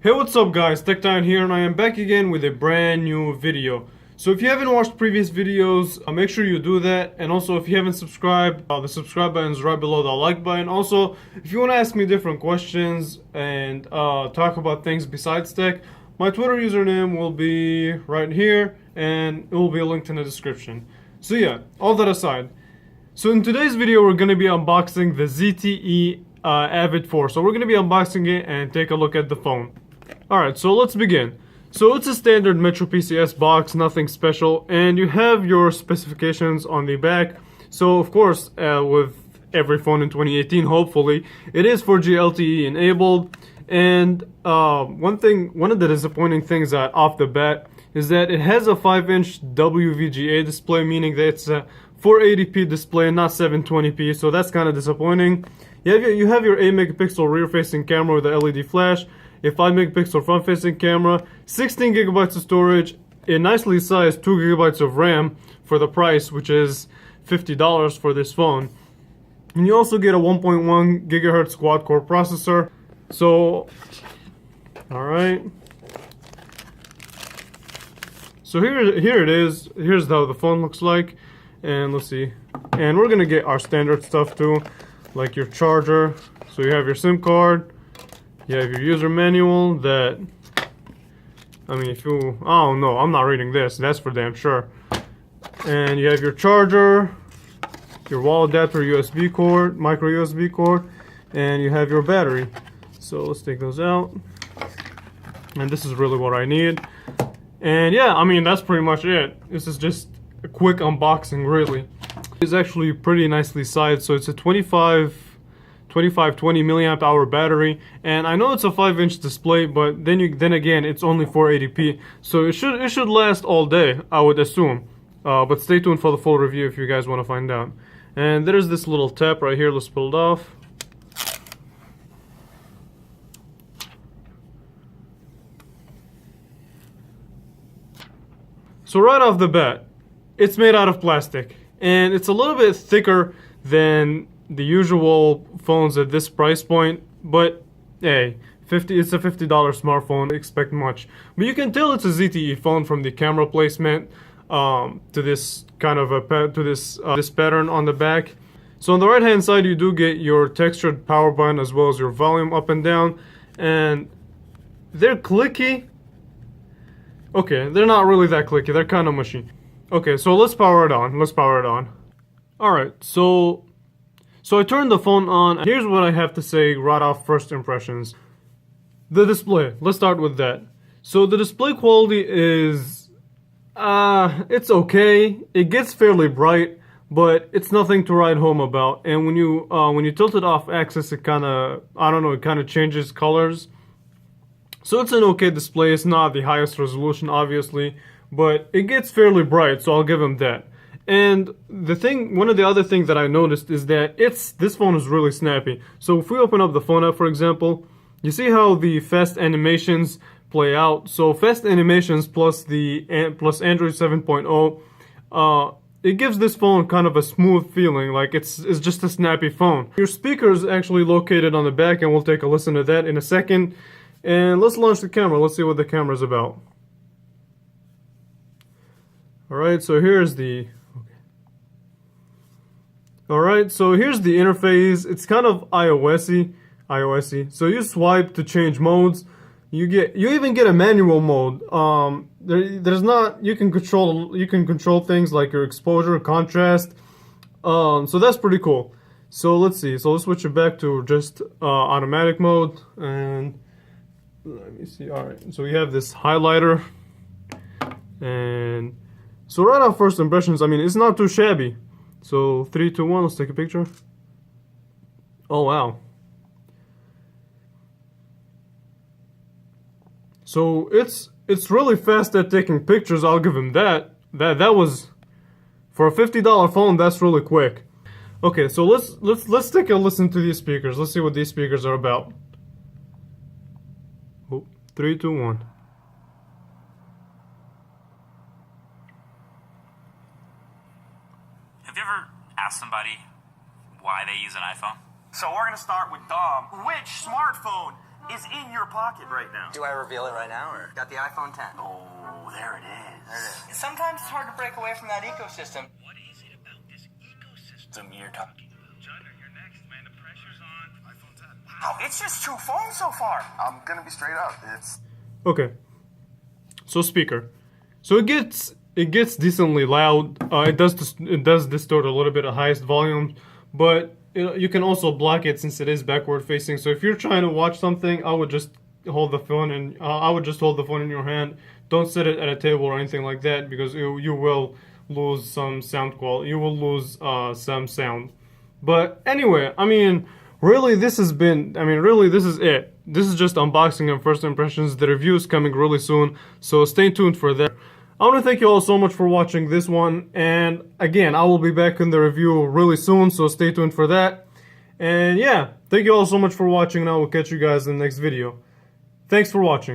Hey, what's up guys, TechTitan here, and I am back again with a brand new video. So if you haven't watched previous videos, make sure you do that. And also if you haven't subscribed, the subscribe button is right below the like button. Also, if you want to ask me different questions and talk about things besides tech, my Twitter username will be right here and it will be linked in the description. So yeah, all that aside. So in today's video we're going to be unboxing the ZTE Avid 4. So we're going to be unboxing it and take a look at the phone. Alright, so let's begin. So it's a standard Metro PCS box, nothing special, and you have your specifications on the back. So of course, with every phone in 2018, hopefully, it is 4G LTE enabled. And one of the disappointing things off the bat is that it has a 5-inch WVGA display, meaning that it's a 480p display, not 720p. So that's kind of disappointing. You have your 8 megapixel rear-facing camera with a LED flash, a 5 megapixel front-facing camera, 16 gigabytes of storage, a nicely sized 2 gigabytes of RAM for the price, which is $50 for this phone. And you also get a 1.1 gigahertz quad-core processor. So, alright. So here it is. Here's how the phone looks like. And let's see. And we're gonna get our standard stuff too, like your charger. So you have your SIM card. You have your user manual that, I mean, oh no, I'm not reading this, that's for damn sure. And you have your charger, your wall adapter, USB cord, micro USB cord, and you have your battery. So let's take those out. And this is really what I need. And yeah, I mean, that's pretty much it. This is just a quick unboxing, really. It's actually pretty nicely sized, so it's a 20 milliamp hour battery, and I know it's a 5-inch display, but then again it's only 480p, so it should last all day, I would assume. But stay tuned for the full review if you guys want to find out. And there's this little tab right here. Let's pull it off. So right off the bat, it's made out of plastic, and it's a little bit thicker than the usual phones at this price point, but hey, it's a $50 smartphone, expect much. But you can tell it's a ZTE phone from the camera placement to this kind of this pattern on the back. So on the right hand side you do get your textured power button as well as your volume up and down, and they're clicky. Okay, they're not really that clicky, they're kind of mushy. Okay, so let's power it on. Alright, so I turned the phone on. Here's what I have to say right off first impressions. The display, let's start with that. So the display quality is, it's okay. It gets fairly bright, but it's nothing to write home about. And when you tilt it off axis, it kind of, I don't know, it kind of changes colors. So it's an okay display. It's not the highest resolution, obviously, but it gets fairly bright, so I'll give them that. And one of the other things that I noticed is that this phone is really snappy. So if we open up the phone app, for example, you see how the fast animations play out. So fast animations plus Android 7.0, it gives this phone kind of a smooth feeling, like it's just a snappy phone. Your speaker is actually located on the back, and we'll take a listen to that in a second. And let's launch the camera. Let's see what the camera's about. Alright, so here's the interface. It's kind of iOS-y. So you swipe to change modes. You even get a manual mode. You can control things like your exposure, contrast. So that's pretty cool. So let's see. So let's switch it back to just automatic mode, and let me see. All right. So we have this highlighter, and so right off first impressions, I mean, it's not too shabby. So 3, 2, 1, let's take a picture. Oh wow. So it's really fast at taking pictures, I'll give him that. That was, for a $50 phone, that's really quick. Okay, so let's take a listen to these speakers. Let's see what these speakers are about. Oh, 3, 2, 1. Have you ever asked somebody why they use an iPhone? So we're gonna start with Dom. Which smartphone is in your pocket right now. Do I reveal it right now, or got the iPhone 10? Oh, there it is. There it is. Sometimes it's hard to break away from that ecosystem. What is it about this ecosystem you're talking about? Jugger, you're next, man. The pressure's on. iPhone 10. Oh, it's just 2 phones so far. I'm gonna be straight up. It's Okay. So speaker. So it gets decently loud. It does distort a little bit at highest volume, but you can also block it since it is backward facing. So if you're trying to watch something, I would just hold the phone in your hand. Don't set it at a table or anything like that, because you will lose some sound quality. You will lose some sound. But anyway, I mean, really, this is it. This is just unboxing and first impressions. The review is coming really soon, so stay tuned for that. I want to thank you all so much for watching this one, and again, I will be back in the review really soon, so stay tuned for that. And yeah, thank you all so much for watching, and I will catch you guys in the next video. Thanks for watching.